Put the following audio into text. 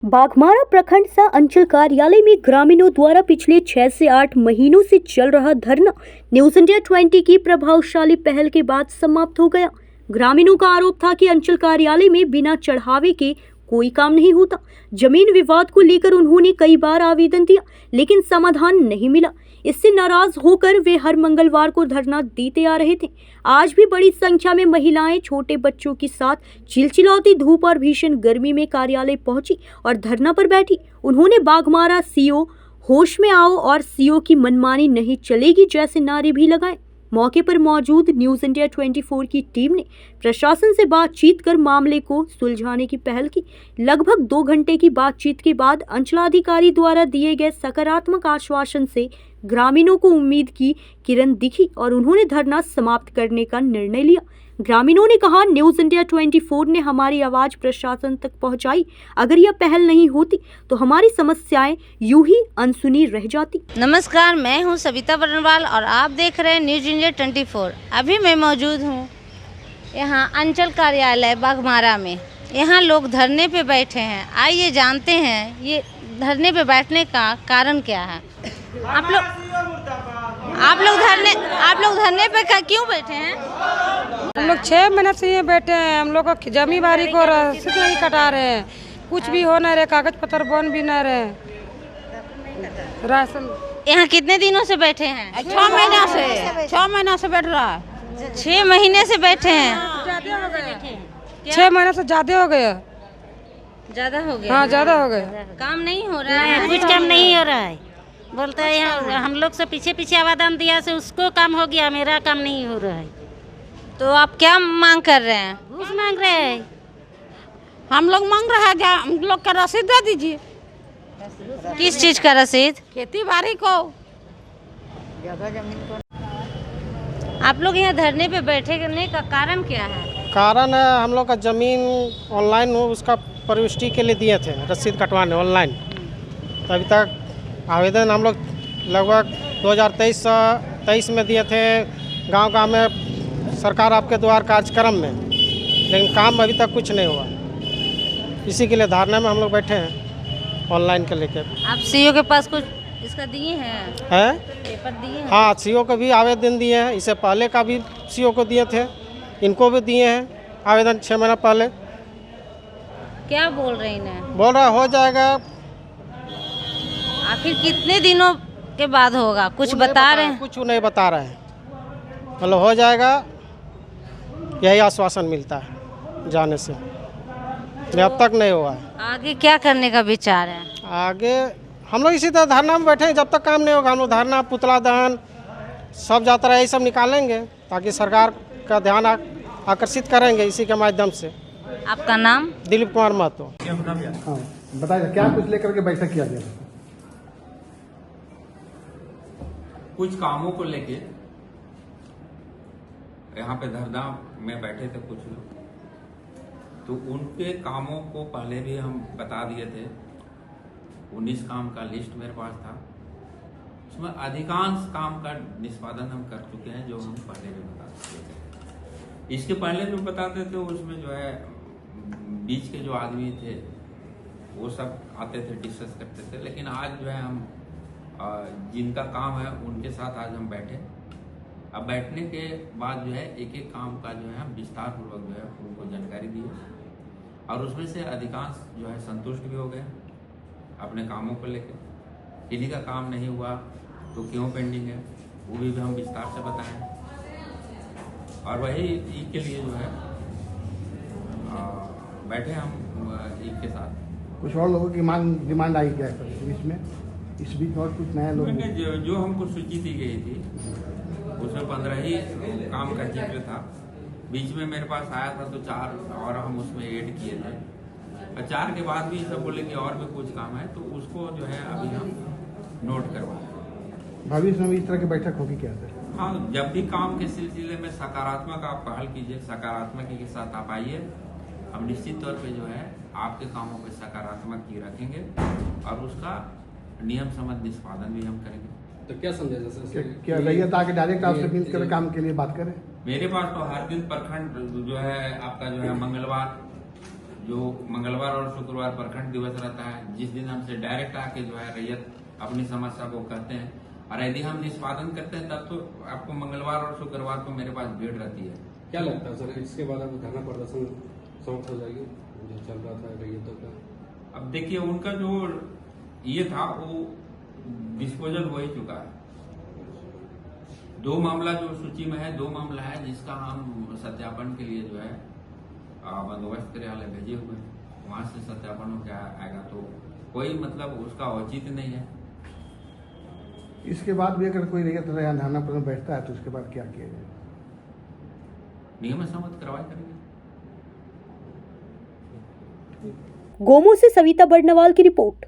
बाघमारा प्रखंड सा अंचल कार्यालय में ग्रामीणों द्वारा पिछले 6 से 8 महीनों से चल रहा धरना न्यूज इंडिया 20 की प्रभावशाली पहल के बाद समाप्त हो गया। ग्रामीणों का आरोप था कि अंचल कार्यालय में बिना चढ़ावे के कोई काम नहीं होता। जमीन विवाद को लेकर उन्होंने कई बार आवेदन दिया लेकिन समाधान नहीं मिला। इससे नाराज होकर वे हर मंगलवार को धरना देते आ रहे थे। आज भी बड़ी संख्या में महिलाएं छोटे बच्चों के साथ चिलचिलाती धूप और भीषण गर्मी में कार्यालय पहुंची और धरना पर बैठी। उन्होंने बाघमारा सीओ होश में आओ और सीओ की मनमानी नहीं चलेगी जैसे नारे भी लगाए। मौके पर मौजूद न्यूज इंडिया 24 की टीम ने प्रशासन से बातचीत कर मामले को सुलझाने की पहल की। लगभग 2 घंटे की बातचीत के बाद अंचलाधिकारी द्वारा दिए गए सकारात्मक आश्वासन से ग्रामीणों को उम्मीद की किरण दिखी और उन्होंने धरना समाप्त करने का निर्णय लिया। ग्रामीणों ने कहा, न्यूज इंडिया 24 ने हमारी आवाज प्रशासन तक पहुंचाई। अगर यह पहल नहीं होती तो हमारी समस्याएं यूं ही अनसुनी रह जाती। नमस्कार, मैं हूं सविता बरनवाल और आप देख रहे हैं न्यूज इंडिया 24। अभी मैं मौजूद हूं यहां अंचल कार्यालय बाघमारा में। यहां लोग धरने पे बैठे हैं। आइए जानते हैं ये धरने पे बैठने का कारण क्या है। आप लोग धरने पे क्यों बैठे हैं? हम लोग 6 महीने से ये बैठे हैं। हम लोग को जमी बारी को रसीद नहीं कटा रहे हैं, कुछ भी हो ना रहे, कागज पत्र बन भी ना रहे। राशन यहाँ कितने दिनों से बैठे हैं? 6 महीना से बैठ रहा है। 6 महीने से बैठे हैं। 6 महीने से ज्यादा हो गया। ज्यादा हो गया? हाँ, ज्यादा हो गया। काम नहीं हो रहा है? कुछ काम नहीं हो रहा है। बोलते हैं हम लोग से पीछे आवेदन दिया से उसको काम हो गया, मेरा काम नहीं हो रहा है। तो आप क्या मांग कर रहे हैं? घूस मांग रहे हैं। हम लोग मांग रहे हैं, हम लोग का रसीद दे दीजिए। किस चीज का रसीद? खेती बाड़ी को। आप लोग यहाँ धरने पे बैठने का कारण क्या है? कारण है हम लोग का जमीन ऑनलाइन हो, उसका प्रविष्टि के लिए दिए थे रसीद कटवाने ऑनलाइन। तो अभी तक आवेदन हम लोग लगभग 2023 में दिए थे गांव में सरकार आपके द्वार कार्यक्रम में, लेकिन काम अभी तक कुछ नहीं हुआ। इसी के लिए धरने में हम लोग बैठे हैं ऑनलाइन के लेके। आप सीओ के पास कुछ इसका दिए हैं? पेपर दिए हैं? हाँ, सीओ को भी आवेदन दिए हैं। इससे पहले का भी सीओ को दिए थे, इनको भी दिए हैं आवेदन 6 महीना पहले। क्या बोल रहे हैं? बोल रहा हो जाएगा। आखिर कितने दिनों के बाद होगा? कुछ बता रहे हैं? कुछ नहीं बता रहे हैं। मतलब हो जाएगा, यही आश्वासन मिलता है जाने से। अब तक नहीं हुआ है। आगे क्या करने का विचार है? आगे हम लोग इसी तरह धरना में बैठे हैं। जब तक काम नहीं होगा हम लोग धरना, पुतला दहन, सब यात्रा यही सब निकालेंगे ताकि सरकार का ध्यान आकर्षित करेंगे इसी के माध्यम से। आपका नाम? दिलीप कुमार महतो। हाँ, बताइए क्या कुछ लेकर के बैठक किया गया? कुछ कामों को लेके यहाँ पे धरना में बैठे थे कुछ लोग, तो उनके कामों को पहले भी हम बता दिए थे। 19 काम का लिस्ट मेरे पास था, उसमें अधिकांश काम का निष्पादन हम कर चुके हैं, जो हम पहले भी बता चुके थे। इसके पहले भी बताते थे, उसमें जो है बीच के जो आदमी थे वो सब आते थे, डिस्कस करते थे। लेकिन आज जो है हम जिनका काम है उनके साथ आज हम बैठे। अब बैठने के बाद जो है एक एक काम का जो है हम विस्तार पूर्वक जो है उनको जानकारी दी और उसमें से अधिकांश जो है संतुष्ट भी हो गए अपने कामों को लेकर। किन्हीं का काम नहीं हुआ तो क्यों पेंडिंग है वो भी हम विस्तार से बताएं। और वही ईद के लिए जो है बैठे हम ईद के साथ। कुछ और लोगों की डिमांड आई क्या है इस बीच और कुछ नया लोग? जो हमको सूची दी गई थी उसमें 15 ही काम का जिक्र था। बीच में मेरे पास आया था तो 4 और हम उसमें ऐड किए थे। 4 के बाद भी सब बोले कि और भी कुछ काम है, तो उसको जो है अभी हम नोट करवाएं। भविष्य में इस तरह की बैठक होगी क्या सर? हाँ, जब भी काम के सिलसिले में सकारात्मक आप पहल कीजिए, सकारात्मक के साथ आप आइए। हम निश्चित तौर पे जो है आपके कामों पे सकारात्मक ही रखेंगे और उसका नियम सम्मत निष्पादन भी हम करेंगे। तो क्या समझा सर? क्या रैयत आके डायरेक्ट आपसे मिल कर काम के लिए बात करें? मेरे पास तो हर दिन प्रखंड जो है आपका जो है मंगलवार जो मंगलवार और शुक्रवार प्रखंड दिवस रहता है, जिस दिन हमसे डायरेक्ट आके जो है रैयत अपनी समस्या को कहते हैं, और यदि हम निष्पादन करते हैं तब तो आपको मंगलवार और शुक्रवार को मेरे पास भीड़ रहती है। क्या लगता है सर, इसके बाद अब धरना प्रदर्शन समाप्त हो जाएगी जो चल रहा था रैयतों का? अब देखिए, उनका जो ये था वो डिस्पोजल हो ही चुका है। 2 मामला जो सूची में है, 2 मामला है जिसका हम सत्यापन के लिए जो है बंदोबस्त कार्यालय भेजे हुए हैं। वहां से सत्यापन हो क्या आएगा तो कोई मतलब उसका औचित्य नहीं है। इसके बाद भी अगर कोई रैयत धरना पर बैठता है तो उसके बाद क्या किया जाए? नियम सम्मत कार्रवाई करेंगे। गोमो से सविता बर्नवाल की रिपोर्ट।